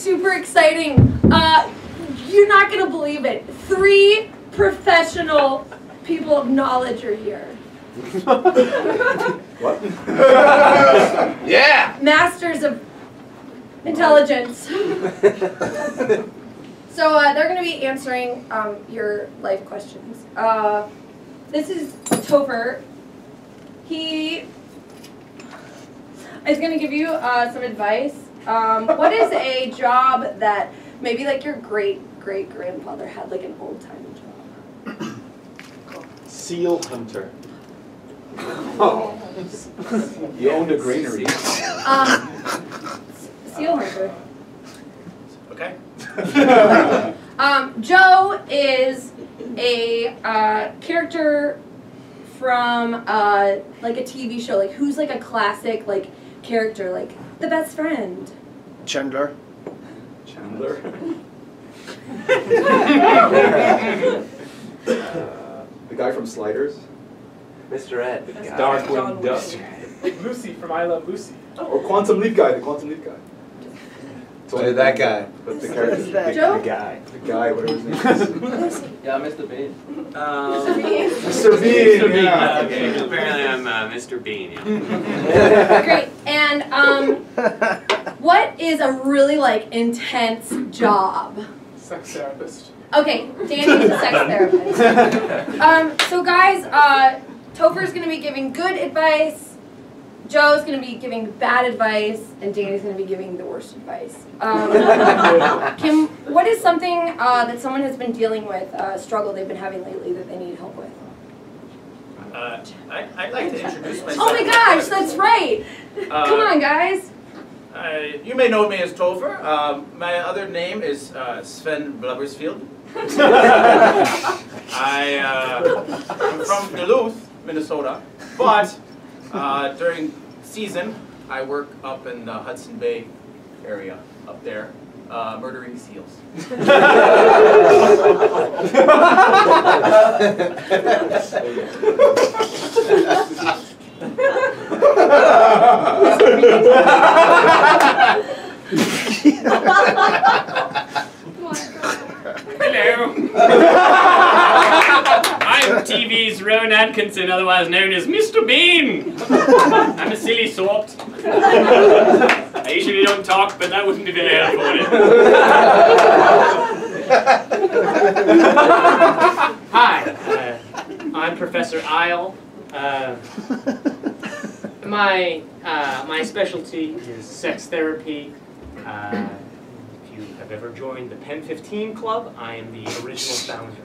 super exciting. You're not gonna believe it. 3 professional people of knowledge are here. What? Yeah! Masters of intelligence. So they're going to be answering your life questions. This is Topher. He is going to give you some advice. What is a job that maybe like your great-great-grandfather had, like an old-timey job? Seal hunter. Oh. You owned a granary. Seal hunter. Okay. Joe is a character from like a TV show. Like who's like a classic like character, like the best friend. Chandler. Chandler. The guy from Sliders. Mr. Ed. Darkwing Duck. Lucy from I Love Lucy. Or Quantum Leap guy, the Quantum Leap guy. That guy. But the character, the Joe? guy, whatever his name is. Yeah, Mr. Bean. Mr. Bean. Mr. Bean. Yeah. Okay, apparently I'm Mr. Bean. Yeah. Great. And what is a really like intense job? Sex therapist. Okay, Danny's a sex therapist. So guys, Topher's going to be giving good advice, Joe's going to be giving bad advice, and Danny's going to be giving the worst advice. What is something that someone has been dealing with, a struggle they've been having lately that they need help with? I'd like to introduce myself. Oh my gosh, that's right! Come on, guys. You may know me as Topher. My other name is Sven Blubbersfield. I'm from Duluth, Minnesota, but during season I work up in the Hudson Bay area up there, murdering seals. Hello. I'm TV's Rowan Atkinson, otherwise known as Mr. Bean. I'm a silly sort. I usually don't talk, but that wouldn't be very helpful, would it? Hi, I'm Professor Isle. My specialty is sex therapy. If you have ever joined the Pen 15 Club, I am the original founder.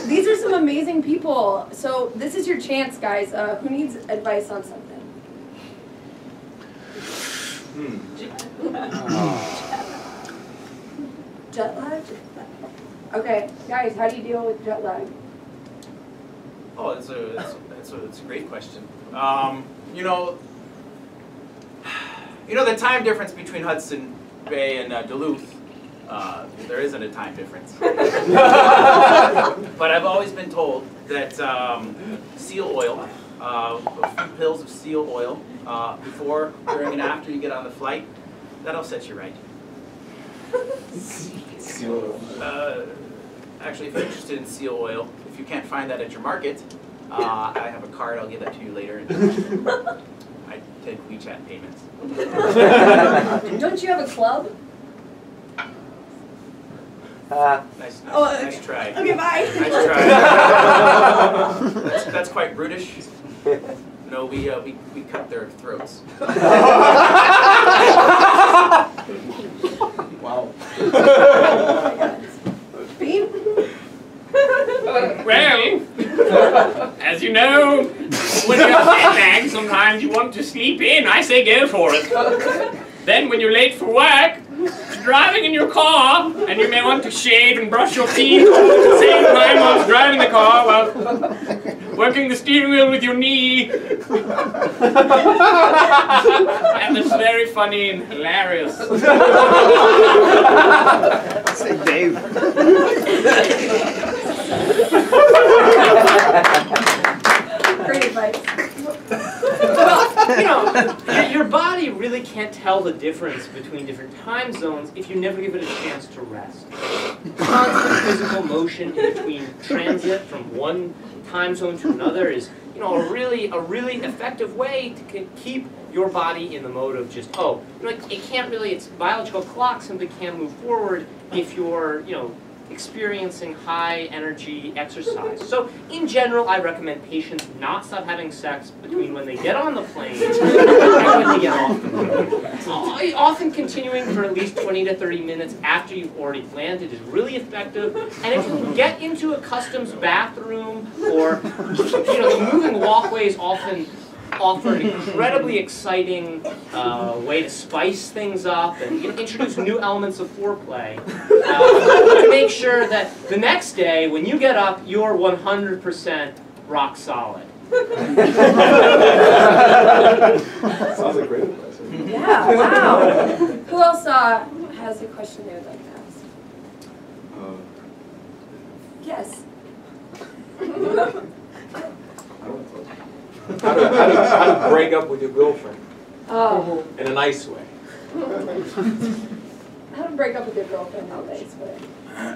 These are some amazing people. So this is your chance, guys. Who needs advice on something? Jet lag? Okay, guys, how do you deal with jet lag? Oh, it's a great question. You know the time difference between Hudson Bay and Duluth. There isn't a time difference. But I've always been told that seal oil, a few pills of seal oil, before, during, and after you get on the flight, that'll set you right. Seal oil. Actually, if you're interested in seal oil, if you can't find that at your market, I have a card. I'll give that to you later. I take WeChat payments. Don't you have a club? Nice try. Okay, bye. Nice try. That's quite brutish. No, we cut their throats. Wow. Bean? Well, as you know, when you're jet lagged, sometimes you want to sleep in. I say go for it. Then when you're late for work, you're driving in your car, and you may want to shave and brush your teeth at the same time while driving the car, while working the steering wheel with your knee. And it's very funny and hilarious. Say Dave. Great advice. Well, your body really can't tell the difference between different time zones if you never give it a chance to rest. Constant physical motion in between transit from one time zone to another is, you know, a really effective way to keep your body in the mode of just, oh, you know, it can't really, its biological clock simply can't move forward if you're, you know, experiencing high energy exercise. So in general, I recommend patients not stop having sex between when they get on the plane and when they get off the plane. Often continuing for at least 20 to 30 minutes after you've already landed is really effective. And if you can get into a customs bathroom, or, you know, the moving walkways often offer an incredibly exciting way to spice things up and introduce new elements of foreplay to make sure that the next day, when you get up, you're 100% rock solid. Sounds like great advice. Yeah, wow. Who else has a question they would like to ask? Yes. How to break up with your girlfriend Oh. in a nice way. How to break up with your girlfriend nowadays, but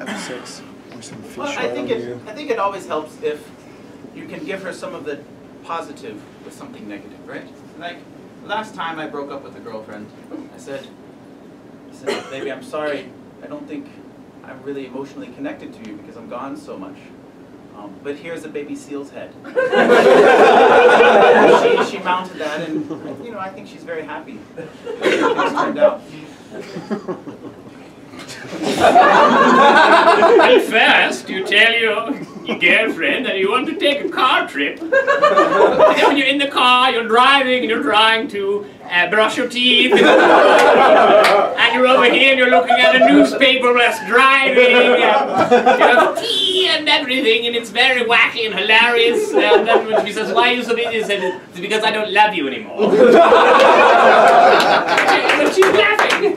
F6. Or some fish Well, I right think on you. it always helps if you can give her some of the positive with something negative, right? Like last time I broke up with a girlfriend, I said, baby, I'm sorry. I don't think I'm really emotionally connected to you because I'm gone so much. But here's a baby seal's head. she mounted that, and you know, I think she's very happy. Things turned out. Well, first you tell your girlfriend that you want to take a car trip. And then when you're in the car, you're driving and you're trying to brush your teeth. And you're over here and you're looking at a newspaper whilst driving. And you have tea and everything, and it's very wacky and hilarious. And then when she says, why are you so busy? He said, it's because I don't love you anymore. But she's laughing.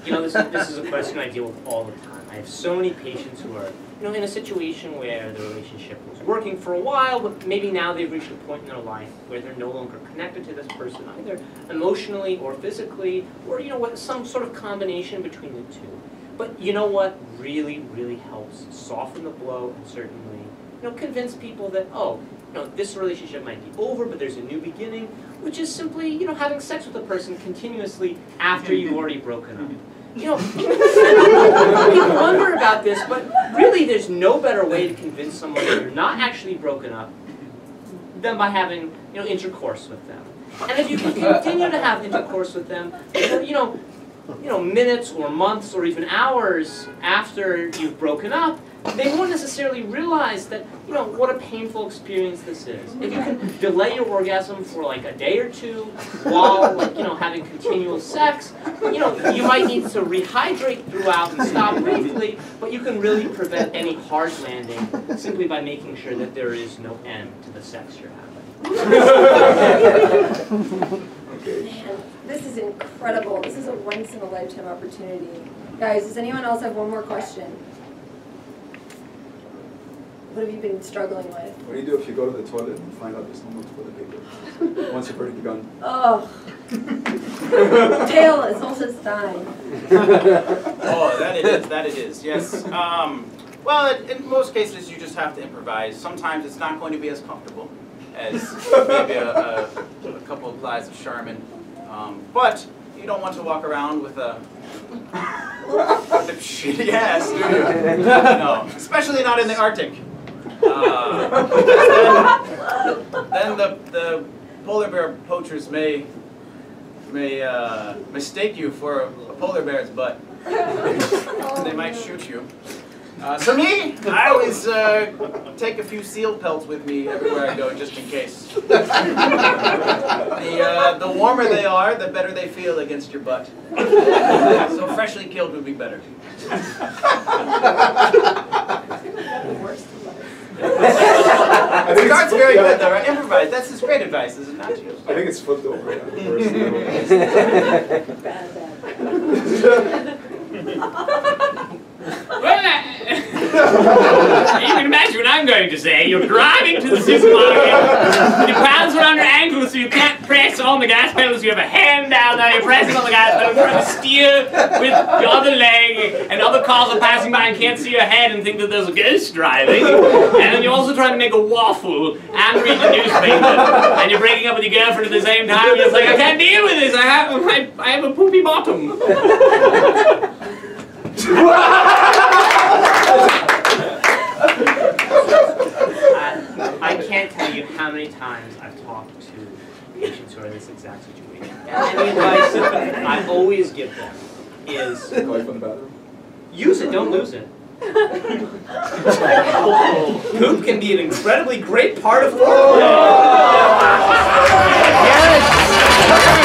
You know, this is a question I deal with all the time. I have so many patients who are, you know, in a situation where the relationship was working for a while, but maybe now they've reached a point in their life where they're no longer connected to this person, either emotionally or physically, or, you know, what, some sort of combination between the two. But you know what really, really helps soften the blow and certainly, you know, convince people that, oh, you know, this relationship might be over, but there's a new beginning, which is simply, you know, having sex with a person continuously after you've already broken up. You know, people wonder about this, but really there's no better way to convince someone that you're not actually broken up than by having, you know, intercourse with them. And if you can continue to have intercourse with them, you know, minutes or months or even hours after you've broken up, they won't necessarily realize that, you know, what a painful experience this is. If you can delay your orgasm for like a day or two while, like, you know, having continual sex, you know, you might need to rehydrate throughout and stop briefly, but you can really prevent any hard landing simply by making sure that there is no end to the sex you're having. man, this is incredible. This is a once-in-a-lifetime opportunity. Guys, does anyone else have one more question? What have you been struggling with? What do you do if you go to the toilet and find out there's no more toilet paper? Once you've already begun. Oh. Tail is almost dying. Oh, that it is, yes. Well, in most cases, you just have to improvise. Sometimes it's not going to be as comfortable as maybe a couple of plies of Charmin. But you don't want to walk around with a shitty ass, do you? No, especially not in the Arctic. Then the polar bear poachers may mistake you for a polar bear's butt. They might shoot you. For me, I always take a few seal pelts with me everywhere I go, just in case. The warmer they are, the better they feel against your butt. So freshly killed would be better. Scott's very good though, right? Improvise. That's his great advice, is it not? I think it's flipped over. Well, You can imagine what I'm going to say. You're driving to the supermarket, with your pants around your ankles so you can't press on the gas pedal, so you have a hand down there, you're pressing on the gas pedal, trying to steer with your other leg, and other cars are passing by and can't see your head and think that there's a ghost driving. And then you're also trying to make a waffle and read the newspaper, and you're breaking up with your girlfriend at the same time, and it's like, I can't deal with this, I have a poopy bottom. I can't tell you how many times I've talked to patients who are in this exact situation. And the advice I always give them is, Away from the bathroom. use it, don't lose it. Poop can be an incredibly great part of work. Yes!